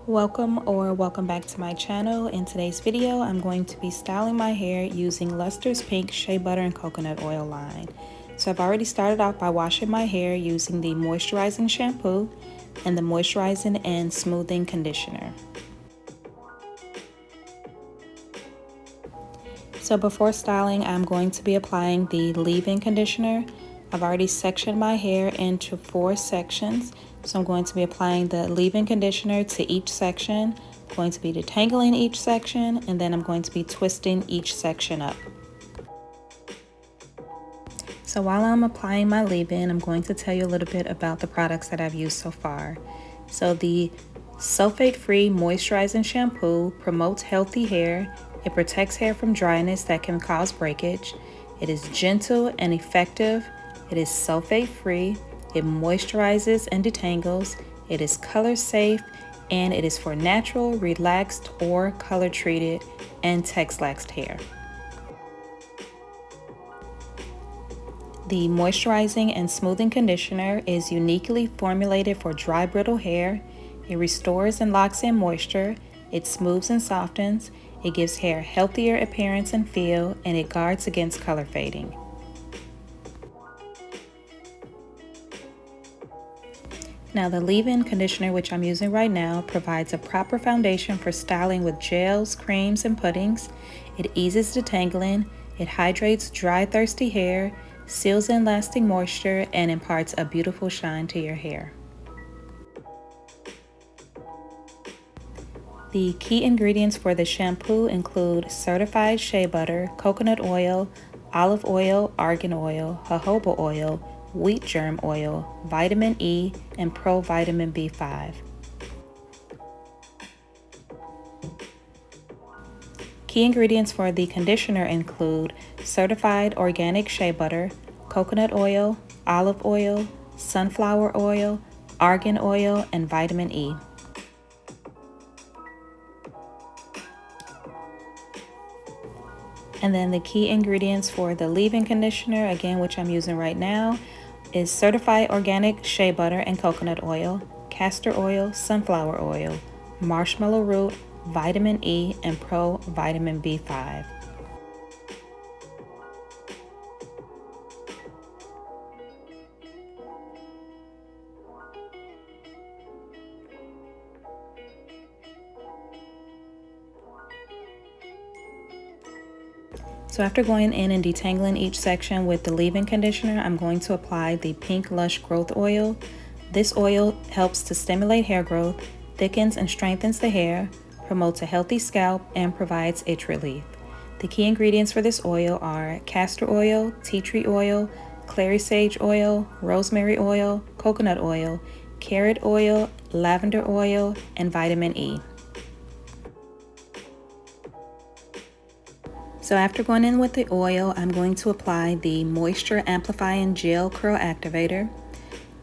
Welcome back to my channel. In today's video, I'm going to be styling my hair using Luster's Pink Shea Butter and Coconut Oil line. So I've already started off by washing my hair using the moisturizing shampoo and the moisturizing and smoothing conditioner. So before styling, I'm going to be applying the leave-in conditioner. I've already sectioned my hair into 4 sections. So I'm going to be applying the leave-in conditioner to each section. I'm going to be detangling each section, and then I'm going to be twisting each section up. So while I'm applying my leave-in, I'm going to tell you a little bit about the products that I've used so far. So the sulfate-free moisturizing shampoo promotes healthy hair. It protects hair from dryness that can cause breakage. It is gentle and effective. It is sulfate-free. It moisturizes and detangles. It is color safe, and it is for natural, relaxed, or color treated and texlaxed hair. The moisturizing and smoothing conditioner is uniquely formulated for dry, brittle hair. It restores and locks in moisture. It smooths and softens. It gives hair healthier appearance and feel, and it guards against color fading. Now the leave-in conditioner, which I'm using right now, provides a proper foundation for styling with gels, creams, and puddings. It eases detangling, it hydrates dry, thirsty hair, seals in lasting moisture, and imparts a beautiful shine to your hair. The key ingredients for the shampoo include certified shea butter, coconut oil, olive oil, argan oil, jojoba oil, wheat germ oil, vitamin E, and provitamin B5. Key ingredients for the conditioner include certified organic shea butter, coconut oil, olive oil, sunflower oil, argan oil, and vitamin E. And then the key ingredients for the leave-in conditioner, again, which I'm using right now, is certified organic shea butter and coconut oil, castor oil, sunflower oil, marshmallow root, vitamin E, and provitamin B5. So after going in and detangling each section with the leave-in conditioner, I'm going to apply the Pink Lush Growth Oil. This oil helps to stimulate hair growth, thickens and strengthens the hair, promotes a healthy scalp, and provides itch relief. The key ingredients for this oil are castor oil, tea tree oil, clary sage oil, rosemary oil, coconut oil, carrot oil, lavender oil, and vitamin E. So after going in with the oil, I'm going to apply the Moisture Amplifying Gel Curl Activator.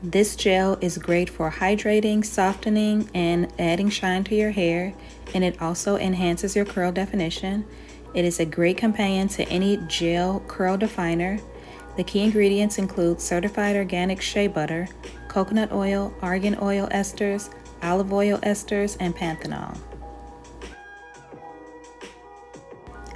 This gel is great for hydrating, softening, and adding shine to your hair, and it also enhances your curl definition. It is a great companion to any gel curl definer. The key ingredients include certified organic shea butter, coconut oil, argan oil esters, olive oil esters, and panthenol.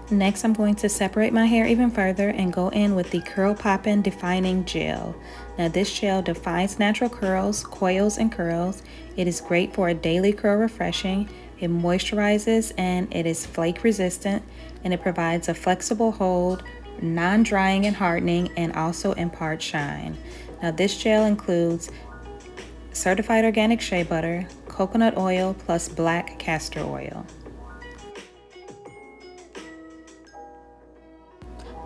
Next, I'm going to separate my hair even further and go in with the Curl Poppin' Defining Gel. Now this gel defines natural curls, coils, and curls. It is great for a daily curl refreshing. It moisturizes and it is flake resistant, and it provides a flexible hold, non-drying and hardening, and also imparts shine. Now this gel includes certified organic shea butter, coconut oil, plus black castor oil.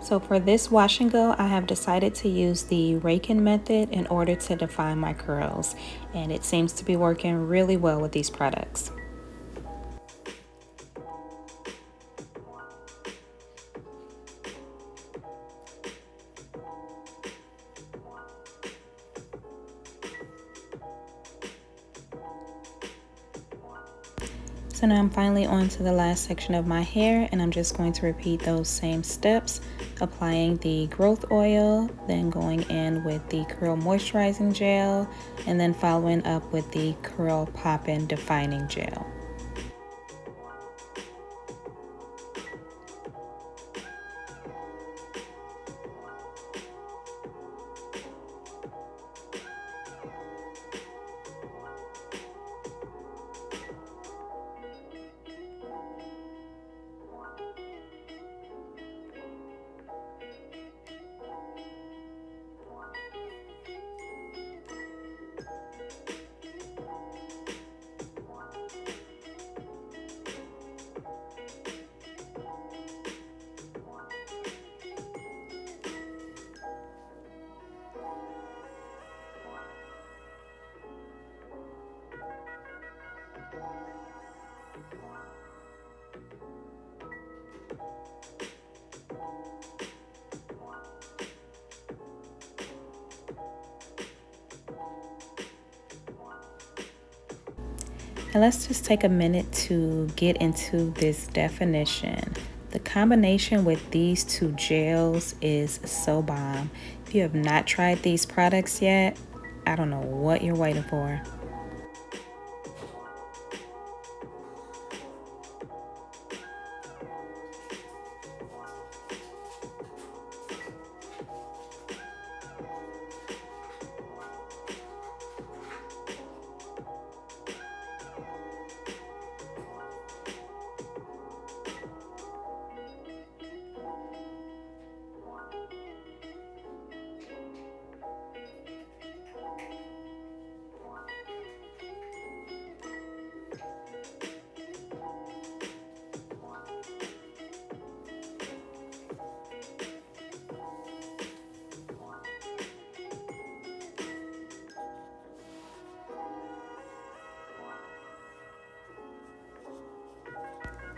So for this wash and go, I have decided to use the Raking method in order to define my curls, and it seems to be working really well with these products. So now I'm finally on to the last section of my hair, and I'm just going to repeat those same steps, applying the growth oil, then going in with the curl moisturizing gel, and then following up with the Curl Poppin' Defining Gel. And let's just take a minute to get into this definition. The combination with these two gels is so bomb. If you have not tried these products yet, I don't know what you're waiting for.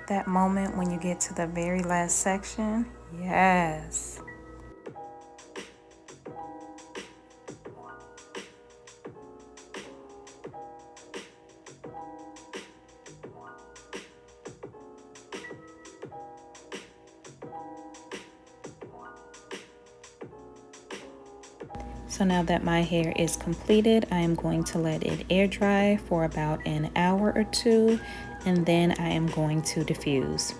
That moment when you get to the very last section, yes. So now that my hair is completed, I am going to let it air dry for about an hour or two, and then I am going to diffuse.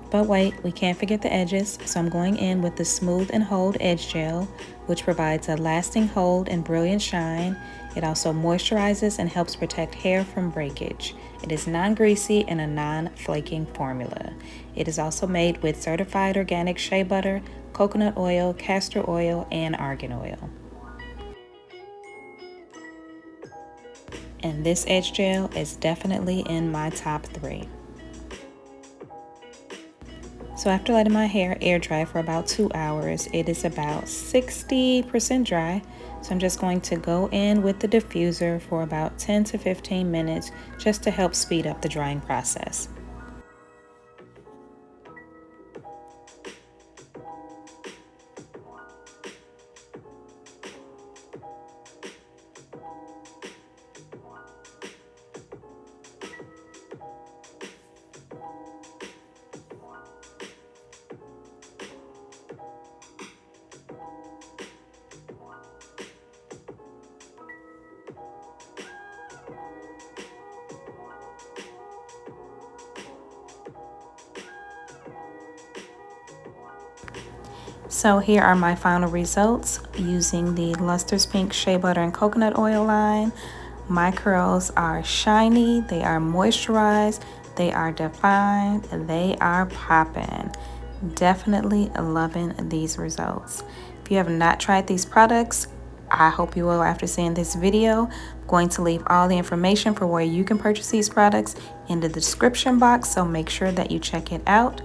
But wait, we can't forget the edges, so I'm going in with the Smooth and Hold Edge Gel, which provides a lasting hold and brilliant shine. It also moisturizes and helps protect hair from breakage. It is non-greasy and a non-flaking formula. It is also made with certified organic shea butter, coconut oil, castor oil, and argan oil. And this edge gel is definitely in my top 3. So after letting my hair air dry for about 2 hours, it is about 60% dry. So I'm just going to go in with the diffuser for about 10 to 15 minutes just to help speed up the drying process. So here are my final results using the Luster's Pink Shea Butter and Coconut Oil line. My curls are shiny, they are moisturized, they are defined, they are popping. Definitely loving these results. If you have not tried these products, I hope you will after seeing this video. I'm going to leave all the information for where you can purchase these products in the description box, so make sure that you check it out.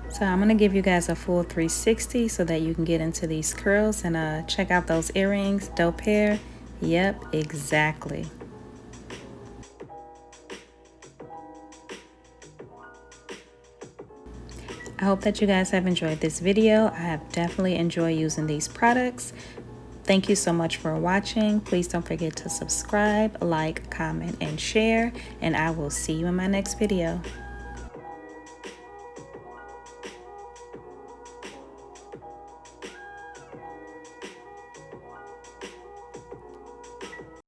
So I'm going to give you guys a full 360 so that you can get into these curls and check out those earrings. Dope hair. Yep, exactly. I hope that you guys have enjoyed this video. I have definitely enjoyed using these products. Thank you so much for watching. Please don't forget to subscribe, like, comment, and share, and I will see you in my next video.